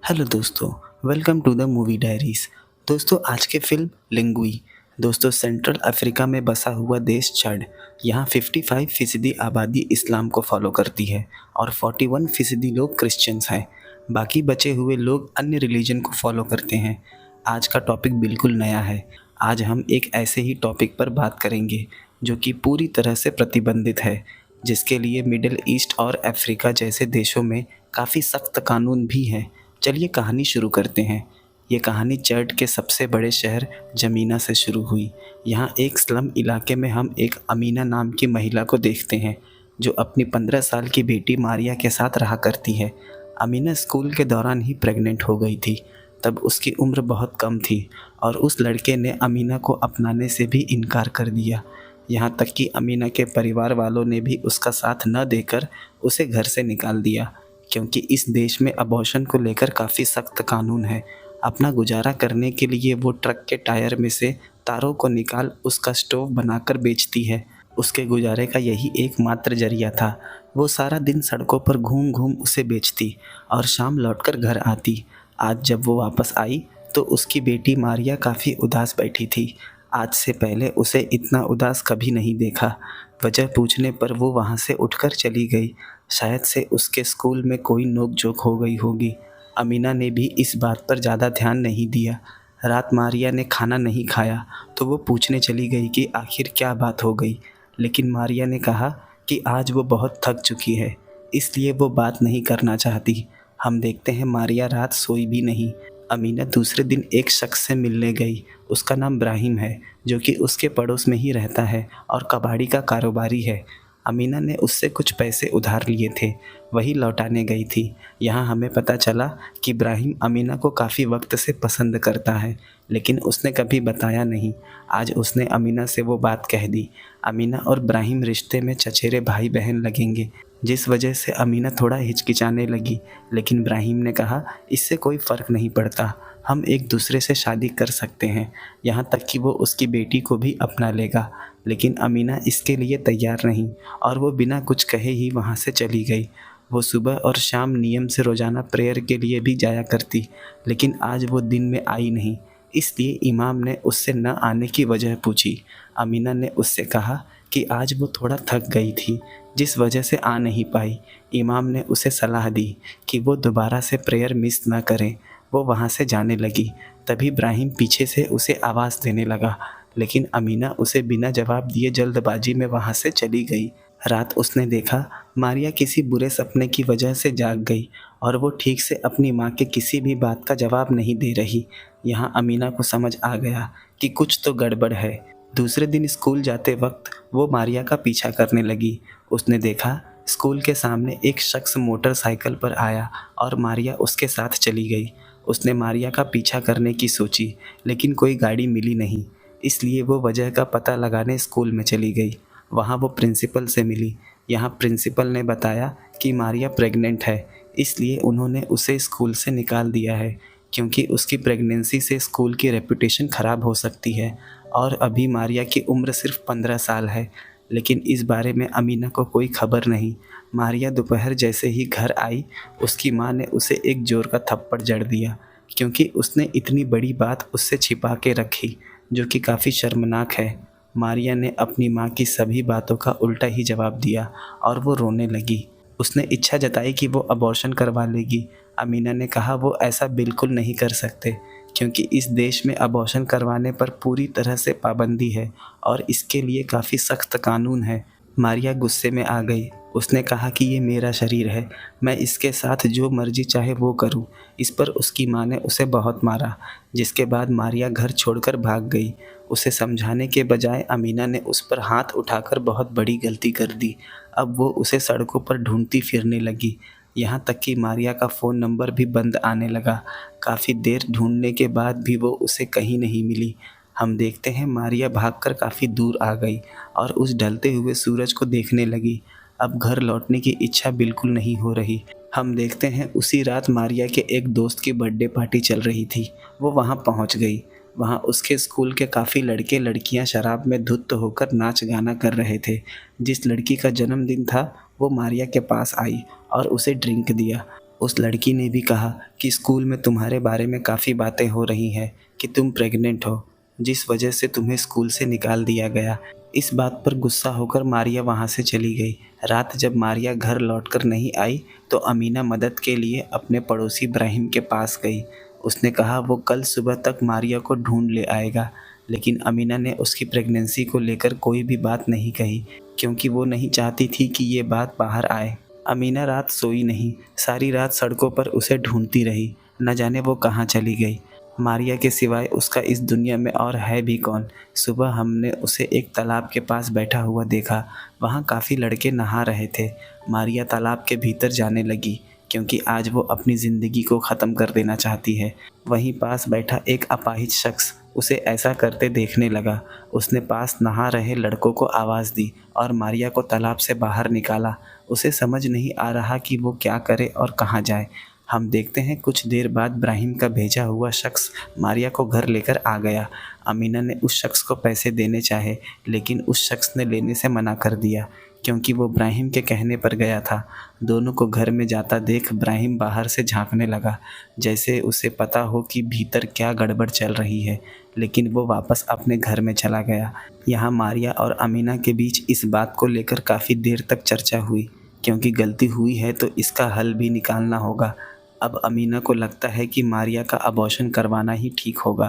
Hello दोस्तों, welcome to the movie diaries. दोस्तों आज की फ़िल्म लिंगुई। दोस्तों सेंट्रल अफ्रीका में बसा हुआ देश चाड, यहाँ 55% आबादी इस्लाम को फॉलो करती है और 41% लोग क्रिश्चियंस हैं। बाकी बचे हुए लोग अन्य रिलीजन को फॉलो करते हैं। आज का टॉपिक बिल्कुल नया है। आज हम एक ऐसे ही टॉपिक पर बात करेंगे जो कि पूरी तरह से प्रतिबंधित है, जिसके लिए मिडिल ईस्ट और अफ्रीका जैसे देशों में काफ़ी सख्त कानून भी हैं। चलिए कहानी शुरू करते हैं। ये कहानी चर्च के सबसे बड़े शहर जमीना से शुरू हुई। यहाँ एक स्लम इलाके में हम एक अमीना नाम की महिला को देखते हैं जो अपनी 15 साल की बेटी मारिया के साथ रहा करती है। अमीना स्कूल के दौरान ही प्रेग्नेंट हो गई थी। तब उसकी उम्र बहुत कम थी और उस लड़के ने अमीना को अपनाने से भी इनकार कर दिया। यहाँ तक कि अमीना के परिवार वालों ने भी उसका साथ न देकर उसे घर से निकाल दिया, क्योंकि इस देश में अबॉर्शन को लेकर काफ़ी सख्त कानून है। अपना गुजारा करने के लिए वो ट्रक के टायर में से तारों को निकाल उसका स्टोव बनाकर बेचती है। उसके गुजारे का यही एकमात्र जरिया था। वो सारा दिन सड़कों पर घूम घूम उसे बेचती और शाम लौटकर घर आती। आज जब वो वापस आई तो उसकी बेटी मारिया काफ़ी उदास बैठी थी। आज से पहले उसे इतना उदास कभी नहीं देखा। वजह पूछने पर वो वहाँ से उठकर चली गई। शायद से उसके स्कूल में कोई नोक-झोंक हो गई होगी। अमीना ने भी इस बात पर ज़्यादा ध्यान नहीं दिया। रात मारिया ने खाना नहीं खाया तो वो पूछने चली गई कि आखिर क्या बात हो गई। लेकिन मारिया ने कहा कि आज वो बहुत थक चुकी है, इसलिए वो बात नहीं करना चाहती। हम देखते हैं मारिया रात सोई भी नहीं। अमीना दूसरे दिन एक शख्स से मिलने गई। उसका नाम इब्राहिम है, जो कि उसके पड़ोस में ही रहता है और कबाड़ी का कारोबारी है। अमीना ने उससे कुछ पैसे उधार लिए थे, वही लौटाने गई थी। यहाँ हमें पता चला कि इब्राहिम अमीना को काफ़ी वक्त से पसंद करता है, लेकिन उसने कभी बताया नहीं। आज उसने अमीना से वो बात कह दी। अमीना और इब्राहिम रिश्ते में चचेरे भाई बहन लगेंगे, जिस वजह से अमीना थोड़ा हिचकिचाने लगी। लेकिन इब्राहिम ने कहा, इससे कोई फ़र्क नहीं पड़ता, हम एक दूसरे से शादी कर सकते हैं, यहाँ तक कि वो उसकी बेटी को भी अपना लेगा। लेकिन अमीना इसके लिए तैयार नहीं और वो बिना कुछ कहे ही वहाँ से चली गई। वो सुबह और शाम नियम से रोज़ाना प्रेयर के लिए भी जाया करती, लेकिन आज वो दिन में आई नहीं। इसलिए इमाम ने उससे न आने की वजह पूछी। अमीना ने उससे कहा कि आज वो थोड़ा थक गई थी, जिस वजह से आ नहीं पाई। इमाम ने उसे सलाह दी कि वो दोबारा से प्रेयर मिस ना करें। वो वहाँ से जाने लगी। तभी इब्राहिम पीछे से उसे आवाज़ देने लगा, लेकिन अमीना उसे बिना जवाब दिए जल्दबाजी में वहाँ से चली गई। रात उसने देखा मारिया किसी बुरे सपने की वजह से जाग गई और वो ठीक से अपनी माँ के किसी भी बात का जवाब नहीं दे रही। यहाँ अमीना को समझ आ गया कि कुछ तो गड़बड़ है। दूसरे दिन स्कूल जाते वक्त वो मारिया का पीछा करने लगी। उसने देखा स्कूल के सामने एक शख्स मोटरसाइकिल पर आया और मारिया उसके साथ चली गई। उसने मारिया का पीछा करने की सोची, लेकिन कोई गाड़ी मिली नहीं। इसलिए वो वजह का पता लगाने स्कूल में चली गई। वहाँ वो प्रिंसिपल से मिली। यहाँ प्रिंसिपल ने बताया कि मारिया प्रेग्नेंट है, इसलिए उन्होंने उसे स्कूल से निकाल दिया है, क्योंकि उसकी प्रेगनेंसी से स्कूल की रेपुटेशन ख़राब हो सकती है। और अभी मारिया की उम्र सिर्फ 15 साल है। लेकिन इस बारे में अमीना को कोई खबर नहीं। मारिया दोपहर जैसे ही घर आई, उसकी माँ ने उसे एक ज़ोर का थप्पड़ जड़ दिया, क्योंकि उसने इतनी बड़ी बात उससे छिपा के रखी, जो कि काफ़ी शर्मनाक है। मारिया ने अपनी माँ की सभी बातों का उल्टा ही जवाब दिया और वो रोने लगी। उसने इच्छा जताई कि वो अबॉर्शन करवा लेगी। अमीना ने कहा वो ऐसा बिल्कुल नहीं कर सकते, क्योंकि इस देश में अबॉर्शन करवाने पर पूरी तरह से पाबंदी है और इसके लिए काफ़ी सख्त कानून है। मारिया गुस्से में आ गई। उसने कहा कि ये मेरा शरीर है, मैं इसके साथ जो मर्जी चाहे वो करूं। इस पर उसकी माँ ने उसे बहुत मारा, जिसके बाद मारिया घर छोड़कर भाग गई। उसे समझाने के बजाय अमीना ने उस पर हाथ उठाकर बहुत बड़ी गलती कर दी। अब वो उसे सड़कों पर ढूंढती फिरने लगी। यहाँ तक कि मारिया का फ़ोन नंबर भी बंद आने लगा। काफ़ी देर ढूंढने के बाद भी वो उसे कहीं नहीं मिली। हम देखते हैं मारिया भागकर काफ़ी दूर आ गई और उस ढलते हुए सूरज को देखने लगी। अब घर लौटने की इच्छा बिल्कुल नहीं हो रही। हम देखते हैं उसी रात मारिया के एक दोस्त की बर्थडे पार्टी चल रही थी। वो वहाँ पहुँच गई। वहाँ उसके स्कूल के काफ़ी लड़के लड़कियाँ शराब में धुत होकर नाच गाना कर रहे थे। जिस लड़की का जन्मदिन था वो मारिया के पास आई और उसे ड्रिंक दिया। उस लड़की ने भी कहा कि स्कूल में तुम्हारे बारे में काफ़ी बातें हो रही हैं कि तुम प्रेग्नेंट हो, जिस वजह से तुम्हें स्कूल से निकाल दिया गया। इस बात पर गुस्सा होकर मारिया वहाँ से चली गई। रात जब मारिया घर लौटकर नहीं आई तो अमीना मदद के लिए अपने पड़ोसी इब्राहिम के पास गई। उसने कहा वो कल सुबह तक मारिया को ढूंढ ले आएगा, लेकिन अमीना ने उसकी प्रेगनेंसी को लेकर कोई भी बात नहीं कही, क्योंकि वो नहीं चाहती थी कि ये बात बाहर आए। अमीना रात सोई नहीं, सारी रात सड़कों पर उसे ढूंढती रही। न जाने वो कहाँ चली गई। मारिया के सिवाय उसका इस दुनिया में और है भी कौन। सुबह हमने उसे एक तालाब के पास बैठा हुआ देखा। वहाँ काफ़ी लड़के नहा रहे थे। मारिया तालाब के भीतर जाने लगी, क्योंकि आज वो अपनी ज़िंदगी को ख़त्म कर देना चाहती है। वहीं पास बैठा एक अपाहिज शख्स उसे ऐसा करते देखने लगा। उसने पास नहा रहे लड़कों को आवाज़ दी और मारिया को तालाब से बाहर निकाला। उसे समझ नहीं आ रहा कि वो क्या करे और कहाँ जाए। हम देखते हैं कुछ देर बाद इब्राहिम का भेजा हुआ शख्स मारिया को घर लेकर आ गया। अमीना ने उस शख्स को पैसे देने चाहे, लेकिन उस शख्स ने लेने से मना कर दिया, क्योंकि वो इब्राहिम के कहने पर गया था। दोनों को घर में जाता देख इब्राहिम बाहर से झांकने लगा, जैसे उसे पता हो कि भीतर क्या गड़बड़ चल रही है, लेकिन वो वापस अपने घर में चला गया। यहाँ मारिया और अमीना के बीच इस बात को लेकर काफ़ी देर तक चर्चा हुई, क्योंकि गलती हुई है तो इसका हल भी निकालना होगा। अब अमीना को लगता है कि मारिया का अबॉर्शन करवाना ही ठीक होगा।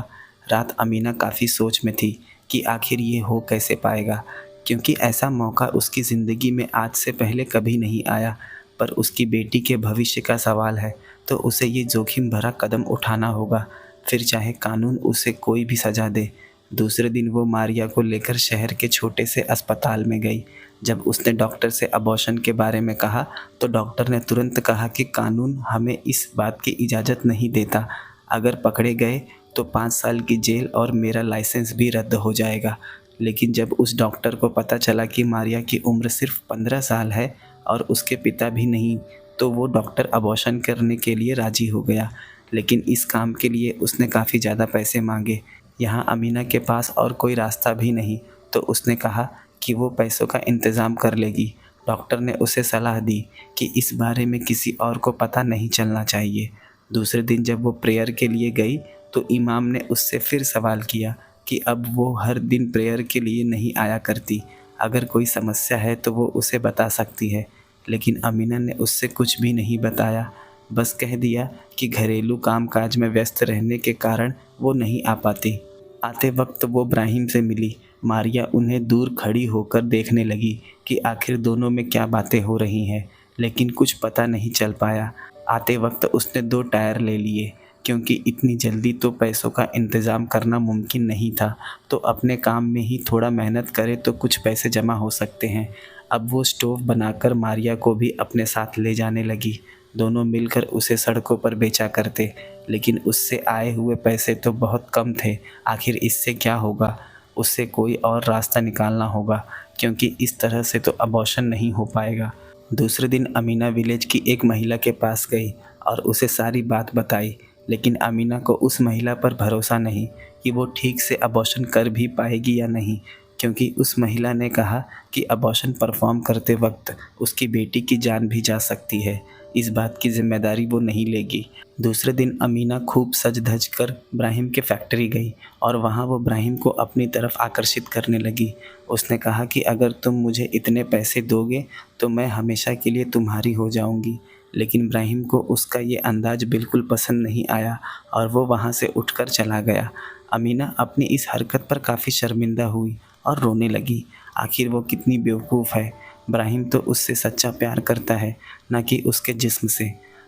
रात अमीना काफ़ी सोच में थी कि आखिर ये हो कैसे पाएगा, क्योंकि ऐसा मौका उसकी ज़िंदगी में आज से पहले कभी नहीं आया। पर उसकी बेटी के भविष्य का सवाल है, तो उसे ये जोखिम भरा कदम उठाना होगा, फिर चाहे कानून उसे कोई भी सज़ा दे। दूसरे दिन वो मारिया को लेकर शहर के छोटे से अस्पताल में गई। जब उसने डॉक्टर से अबॉर्शन के बारे में कहा तो डॉक्टर ने तुरंत कहा कि कानून हमें इस बात की इजाज़त नहीं देता। अगर पकड़े गए तो 5 साल की जेल और मेरा लाइसेंस भी रद्द हो जाएगा। लेकिन जब उस डॉक्टर को पता चला कि मारिया की उम्र सिर्फ 15 साल है और उसके पिता भी नहीं, तो वो डॉक्टर अबॉर्शन करने के लिए राज़ी हो गया। लेकिन इस काम के लिए उसने काफ़ी ज़्यादा पैसे मांगे। यहाँ अमीना के पास और कोई रास्ता भी नहीं, तो उसने कहा कि वो पैसों का इंतज़ाम कर लेगी। डॉक्टर ने उसे सलाह दी कि इस बारे में किसी और को पता नहीं चलना चाहिए। दूसरे दिन जब वो प्रेयर के लिए गई तो इमाम ने उससे फिर सवाल किया कि अब वो हर दिन प्रेयर के लिए नहीं आया करती। अगर कोई समस्या है तो वो उसे बता सकती है। लेकिन अमीना ने उससे कुछ भी नहीं बताया, बस कह दिया कि घरेलू कामकाज में व्यस्त रहने के कारण वो नहीं आ पाती। आते वक्त वो इब्राहिम से मिली। मारिया उन्हें दूर खड़ी होकर देखने लगी कि आखिर दोनों में क्या बातें हो रही हैं, लेकिन कुछ पता नहीं चल पाया। आते वक्त उसने 2 टायर ले लिए, क्योंकि इतनी जल्दी तो पैसों का इंतज़ाम करना मुमकिन नहीं था, तो अपने काम में ही थोड़ा मेहनत करे तो कुछ पैसे जमा हो सकते हैं। अब वो स्टोव बनाकर मारिया को भी अपने साथ ले जाने लगी। दोनों मिलकर उसे सड़कों पर बेचा करते, लेकिन उससे आए हुए पैसे तो बहुत कम थे। आखिर इससे क्या होगा? उससे कोई और रास्ता निकालना होगा, क्योंकि इस तरह से तो अबॉर्शन नहीं हो पाएगा। दूसरे दिन अमीना विलेज की एक महिला के पास गई और उसे सारी बात बताई, लेकिन अमीना को उस महिला पर भरोसा नहीं कि वो ठीक से अबॉर्शन कर भी पाएगी या नहीं, क्योंकि उस महिला ने कहा कि अबॉर्शन परफॉर्म करते वक्त उसकी बेटी की जान भी जा सकती है। इस बात की जिम्मेदारी वो नहीं लेगी। दूसरे दिन अमीना खूब सज धज कर इब्राहिम के फैक्ट्री गई और वहाँ वो इब्राहिम को अपनी तरफ आकर्षित करने लगी। उसने कहा कि अगर तुम मुझे इतने पैसे दोगे तो मैं हमेशा के लिए तुम्हारी हो जाऊँगी। लेकिन इब्राहिम को उसका ये अंदाज़ बिल्कुल पसंद नहीं आया और वो वहाँ से उठकर चला गया। अमीना अपनी इस हरकत पर काफ़ी शर्मिंदा हुई और रोने लगी। आखिर वो कितनी बेवकूफ़ है। इब्राहिम तो उससे सच्चा प्यार करता है, न कि उसके जिस्म से।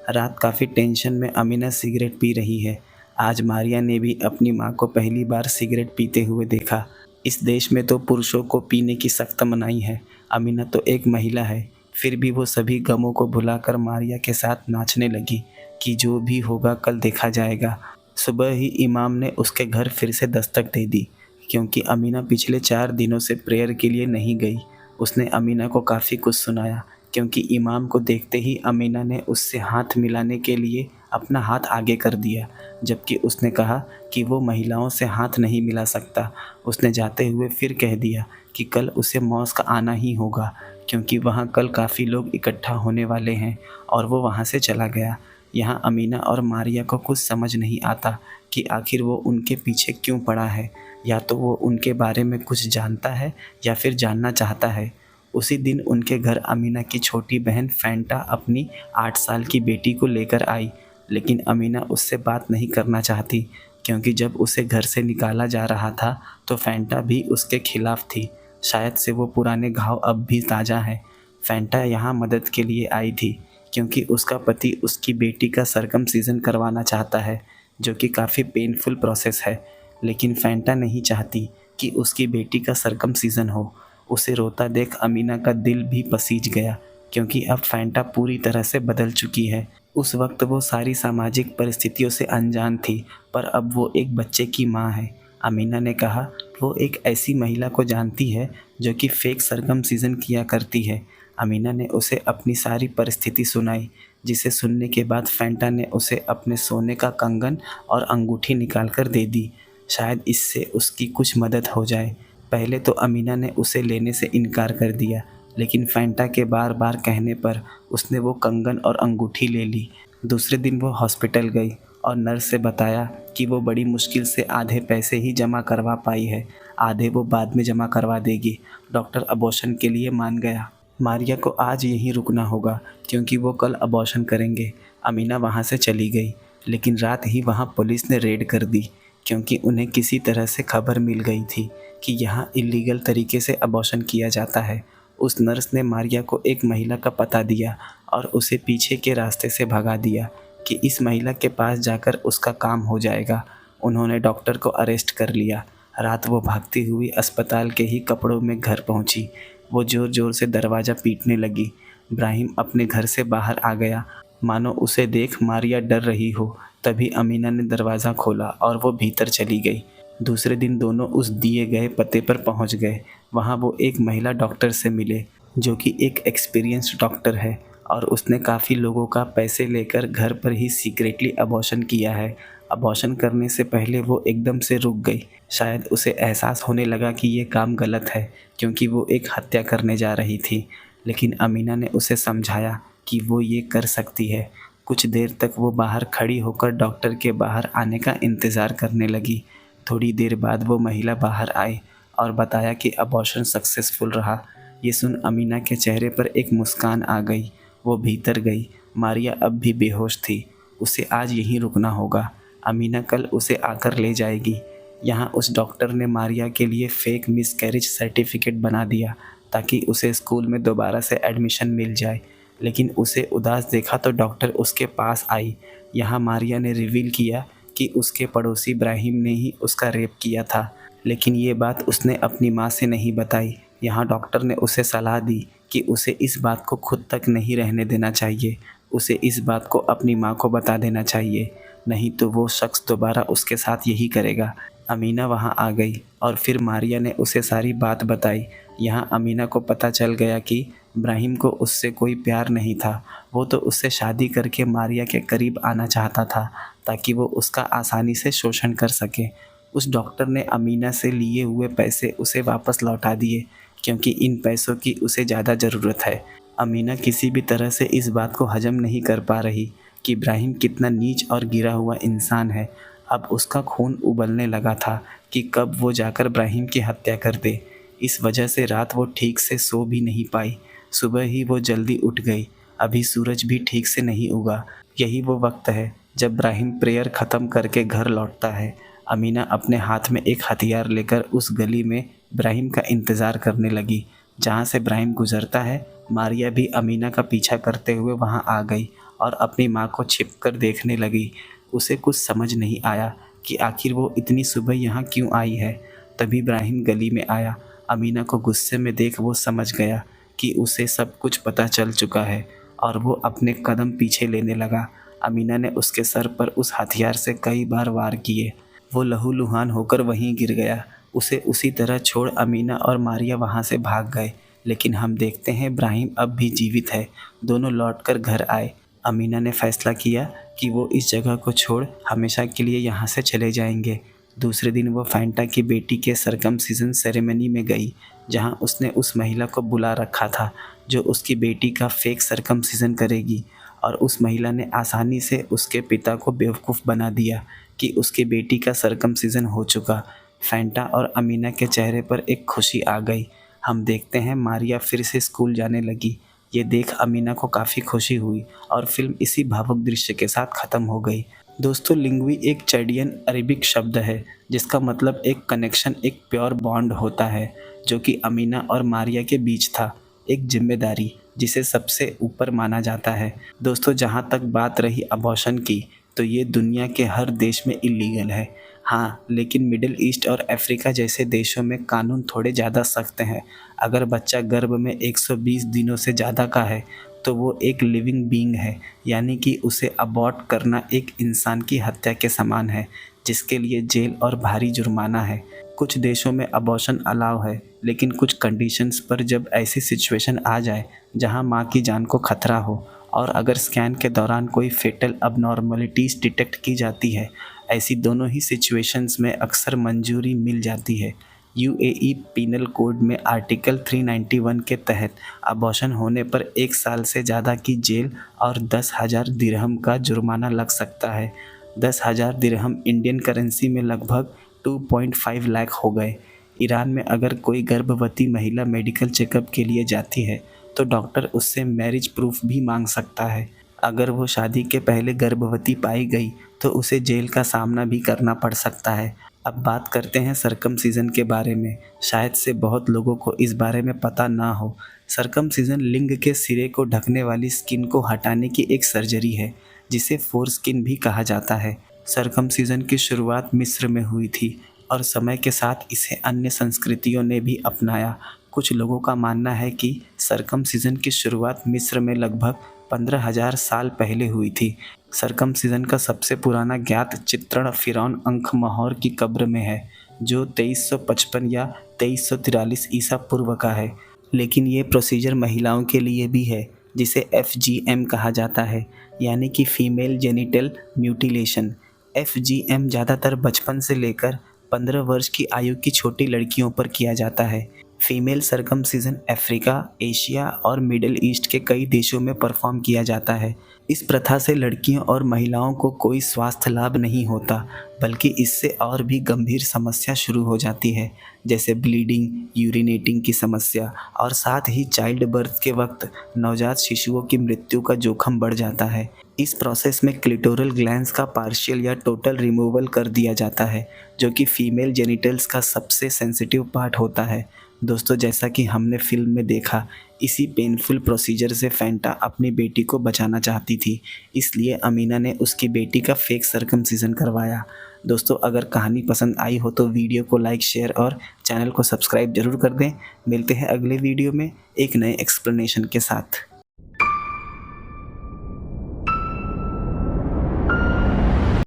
रात काफ़ी टेंशन में अमीना सिगरेट पी रही है। आज मारिया ने भी अपनी माँ को पहली बार सिगरेट पीते हुए देखा। इस देश में तो पुरुषों को पीने की सख्त मनाही है। अमीना तो एक महिला है, फिर भी वो सभी गमों को भुलाकर मारिया के साथ नाचने लगी कि जो भी होगा कल देखा जाएगा। सुबह ही इमाम ने उसके घर फिर से दस्तक दे दी, क्योंकि अमीना पिछले 4 दिनों से प्रेयर के लिए नहीं गई। उसने अमीना को काफ़ी कुछ सुनाया, क्योंकि इमाम को देखते ही अमीना ने उससे हाथ मिलाने के लिए अपना हाथ आगे कर दिया, जबकि उसने कहा कि वो महिलाओं से हाथ नहीं मिला सकता। उसने जाते हुए फिर कह दिया कि कल उसे मॉस्क आना ही होगा, क्योंकि वहाँ कल काफ़ी लोग इकट्ठा होने वाले हैं, और वो वहाँ से चला गया। यहाँ अमीना और मारिया को कुछ समझ नहीं आता कि आखिर वो उनके पीछे क्यों पड़ा है। या तो वो उनके बारे में कुछ जानता है या फिर जानना चाहता है। उसी दिन उनके घर अमीना की छोटी बहन फैंटा अपनी 8 साल की बेटी को लेकर आई, लेकिन अमीना उससे बात नहीं करना चाहती क्योंकि जब उसे घर से निकाला जा रहा था तो फैंटा भी उसके खिलाफ थी। शायद से वो पुराने घाव अब भी ताज़ा हैं। फैंटा यहाँ मदद के लिए आई थी क्योंकि उसका पति उसकी बेटी का सरकमसिजन करवाना चाहता है, जो कि काफ़ी पेनफुल प्रोसेस है। लेकिन फैंटा नहीं चाहती कि उसकी बेटी का सरकमसिजन हो। उसे रोता देख अमीना का दिल भी पसीज गया क्योंकि अब फैंटा पूरी तरह से बदल चुकी है। उस वक्त वो सारी सामाजिक परिस्थितियों से अनजान थी, पर अब वो एक बच्चे की माँ है। अमीना ने कहा वो एक ऐसी महिला को जानती है जो कि फेक सरकमसिजन किया करती है। अमीना ने उसे अपनी सारी परिस्थिति सुनाई, जिसे सुनने के बाद फैंटा ने उसे अपने सोने का कंगन और अंगूठी निकाल कर दे दी। शायद इससे उसकी कुछ मदद हो जाए। पहले तो अमीना ने उसे लेने से इनकार कर दिया, लेकिन फैंटा के बार बार कहने पर उसने वो कंगन और अंगूठी ले ली। दूसरे दिन वो हॉस्पिटल गई और नर्स से बताया कि वो बड़ी मुश्किल से आधे पैसे ही जमा करवा पाई है, आधे वो बाद में जमा करवा देगी। डॉक्टर अबॉर्शन के लिए मान गया। मारिया को आज यहीं रुकना होगा क्योंकि वो कल अबॉर्शन करेंगे। अमीना वहाँ से चली गई, लेकिन रात ही वहाँ पुलिस ने रेड कर दी क्योंकि उन्हें किसी तरह से खबर मिल गई थी कि यहाँ इलीगल तरीके से अबॉर्शन किया जाता है। उस नर्स ने मारिया को एक महिला का पता दिया और उसे पीछे के रास्ते से भगा दिया कि इस महिला के पास जाकर उसका काम हो जाएगा। उन्होंने डॉक्टर को अरेस्ट कर लिया। रात वो भागती हुई अस्पताल के ही कपड़ों में घर पहुंची। वो ज़ोर ज़ोर से दरवाज़ा पीटने लगी। इब्राहिम अपने घर से बाहर आ गया, मानो उसे देख मारिया डर रही हो। तभी अमीना ने दरवाज़ा खोला और वो भीतर चली गई। दूसरे दिन दोनों उस दिए गए पते पर पहुंच गए। वहां वो एक महिला डॉक्टर से मिले जो कि एक एक्सपीरियंस्ड डॉक्टर है और उसने काफ़ी लोगों का पैसे लेकर घर पर ही सीक्रेटली अबॉर्शन किया है। अबॉर्शन करने से पहले वो एकदम से रुक गई। शायद उसे एहसास होने लगा कि ये काम गलत है क्योंकि वो एक हत्या करने जा रही थी, लेकिन अमीना ने उसे समझाया कि वो ये कर सकती है। कुछ देर तक वो बाहर खड़ी होकर डॉक्टर के बाहर आने का इंतज़ार करने लगी। थोड़ी देर बाद वो महिला बाहर आई और बताया कि अबॉर्शन सक्सेसफुल रहा। ये सुन अमीना के चेहरे पर एक मुस्कान आ गई। वो भीतर गई। मारिया अब भी बेहोश थी। उसे आज यहीं रुकना होगा। अमीना कल उसे आकर ले जाएगी। यहाँ उस डॉक्टर ने मारिया के लिए फेक मिसकैरेज सर्टिफिकेट बना दिया ताकि उसे स्कूल में दोबारा से एडमिशन मिल जाए। लेकिन उसे उदास देखा तो डॉक्टर उसके पास आई। यहाँ मारिया ने रिवील किया कि उसके पड़ोसी इब्राहिम ने ही उसका रेप किया था, लेकिन ये बात उसने अपनी माँ से नहीं बताई। यहाँ डॉक्टर ने उसे सलाह दी कि उसे इस बात को खुद तक नहीं रहने देना चाहिए। उसे इस बात को अपनी माँ को बता देना चाहिए, नहीं तो वो शख्स दोबारा उसके साथ यही करेगा। अमीना वहाँ आ गई और फिर मारिया ने उसे सारी बात बताई। यहाँ अमीना को पता चल गया कि इब्राहिम को उससे कोई प्यार नहीं था। वो तो उससे शादी करके मारिया के करीब आना चाहता था ताकि वो उसका आसानी से शोषण कर सके। उस डॉक्टर ने अमीना से लिए हुए पैसे उसे वापस लौटा दिए क्योंकि इन पैसों की उसे ज़्यादा ज़रूरत है। अमीना किसी भी तरह से इस बात को हजम नहीं कर पा रही कि इब्राहिम कितना नीच और गिरा हुआ इंसान है। अब उसका खून उबलने लगा था कि कब वो जाकर इब्राहिम की हत्या कर दे। इस वजह से रात वो ठीक से सो भी नहीं पाई। सुबह ही वो जल्दी उठ गई। अभी सूरज भी ठीक से नहीं उगा। यही वो वक्त है जब इब्राहिम प्रेयर ख़त्म करके घर लौटता है। अमीना अपने हाथ में एक हथियार लेकर उस गली में इब्राहिम का इंतज़ार करने लगी। जहाँ से इब्राहिम गुजरता है, मारिया भी अमीना का पीछा करते हुए वहाँ आ गई और अपनी माँ को छिपकर देखने लगी। उसे कुछ समझ नहीं आया कि आखिर वो इतनी सुबह यहाँ क्यों आई है। तभी इब्राहिम गली में आया। अमीना को गुस्से में देख वो समझ गया कि उसे सब कुछ पता चल चुका है और वो अपने कदम पीछे लेने लगा। अमीना ने उसके सर पर उस हथियार से कई बार वार किए। वो लहूलुहान होकर वहीं गिर गया। उसे उसी तरह छोड़ अमीना और मारिया वहाँ से भाग गए। लेकिन हम देखते हैं इब्राहिम अब भी जीवित है। दोनों लौटकर घर आए। अमीना ने फैसला किया कि वो इस जगह को छोड़ हमेशा के लिए यहाँ से चले जाएंगे। दूसरे दिन वो फैंटा की बेटी के सरकमसिजन सेरेमनी में गई, जहाँ उसने उस महिला को बुला रखा था जो उसकी बेटी का फेक सरकमसिजन करेगी, और उस महिला ने आसानी से उसके पिता को बेवकूफ़ बना दिया कि उसकी बेटी का सरकमसिजन हो चुका। फैंटा और अमीना के चेहरे पर एक खुशी आ गई। हम देखते हैं मारिया फिर से स्कूल जाने लगी। ये देख अमीना को काफ़ी खुशी हुई और फिल्म इसी भावुक दृश्य के साथ ख़त्म हो गई। दोस्तों, लिंग्वी एक चैडियन अरेबिक शब्द है जिसका मतलब एक कनेक्शन, एक प्योर बॉन्ड होता है जो कि अमीना और मारिया के बीच था। एक जिम्मेदारी जिसे सबसे ऊपर माना जाता है। दोस्तों, जहाँ तक बात रही अबॉर्शन की, तो ये दुनिया के हर देश में इलीगल है। हाँ, लेकिन मिडिल ईस्ट और अफ्रीका जैसे देशों में कानून थोड़े ज़्यादा सख्त हैं। अगर बच्चा गर्भ में 120 दिनों से ज़्यादा का है तो वो एक लिविंग बीइंग है, यानी कि उसे अबॉर्ट करना एक इंसान की हत्या के समान है, जिसके लिए जेल और भारी जुर्माना है। कुछ देशों में अबॉर्शन अलाउ है, लेकिन कुछ कंडीशंस पर। जब ऐसी सिचुएशन आ जाए जहां मां की जान को खतरा हो और अगर स्कैन के दौरान कोई फेटल अबनॉर्मलिटीज़ डिटेक्ट की जाती है, ऐसी दोनों ही सिचुएशंस में अक्सर मंजूरी मिल जाती है। यूएई पीनल कोड में आर्टिकल 391 के तहत अबॉर्शन होने पर 1 साल से ज़्यादा की जेल और 10,000 दिरहम का जुर्माना लग सकता है। 10,000 दिरहम इंडियन करेंसी में लगभग 2.5 लाख हो गए। ईरान में अगर कोई गर्भवती महिला मेडिकल चेकअप के लिए जाती है तो डॉक्टर उससे मैरिज प्रूफ भी मांग सकता है। अगर वो शादी के पहले गर्भवती पाई गई तो उसे जेल का सामना भी करना पड़ सकता है। अब बात करते हैं सरकमसिजन के बारे में। शायद से बहुत लोगों को इस बारे में पता ना हो। सरकमसिजन लिंग के सिरे को ढकने वाली स्किन को हटाने की एक सर्जरी है जिसे फोरस्किन भी कहा जाता है। सरकमसिजन की शुरुआत मिस्र में हुई थी और समय के साथ इसे अन्य संस्कृतियों ने भी अपनाया। कुछ लोगों का मानना है कि सरकमसिजन की शुरुआत मिस्र में लगभग 15,000 साल पहले हुई थी। सरकमसिजन का सबसे पुराना ज्ञात चित्रण फिरौन अंखमहौर की कब्र में है, जो 2355 या 2343 ईसा पूर्व का है। लेकिन ये प्रोसीजर महिलाओं के लिए भी है, जिसे FGM कहा जाता है, यानी कि फीमेल जेनिटल म्यूटिलेशन। FGM ज़्यादातर बचपन से लेकर 15 वर्ष की आयु की छोटी लड़कियों पर किया जाता है। फीमेल सरकमसिजन अफ्रीका, एशिया और मिडिल ईस्ट के कई देशों में परफॉर्म किया जाता है। इस प्रथा से लड़कियों और महिलाओं को कोई स्वास्थ्य लाभ नहीं होता, बल्कि इससे और भी गंभीर समस्या शुरू हो जाती है, जैसे ब्लीडिंग, यूरिनेटिंग की समस्या और साथ ही चाइल्ड बर्थ के वक्त नवजात शिशुओं की मृत्यु का जोखिम बढ़ जाता है। इस प्रोसेस में क्लिटोरल ग्लैंड्स का पार्शियल या टोटल रिमूवल कर दिया जाता है, जो कि फीमेल जेनिटल्स का सबसे सेंसिटिव पार्ट होता है। दोस्तों, जैसा कि हमने फिल्म में देखा, इसी पेनफुल प्रोसीजर से फैंटा अपनी बेटी को बचाना चाहती थी, इसलिए अमीना ने उसकी बेटी का फेक सरकमसिजन करवाया। दोस्तों, अगर कहानी पसंद आई हो तो वीडियो को लाइक, शेयर और चैनल को सब्सक्राइब जरूर कर दें। मिलते हैं अगले वीडियो में एक नए एक्सप्लेनेशन के साथ।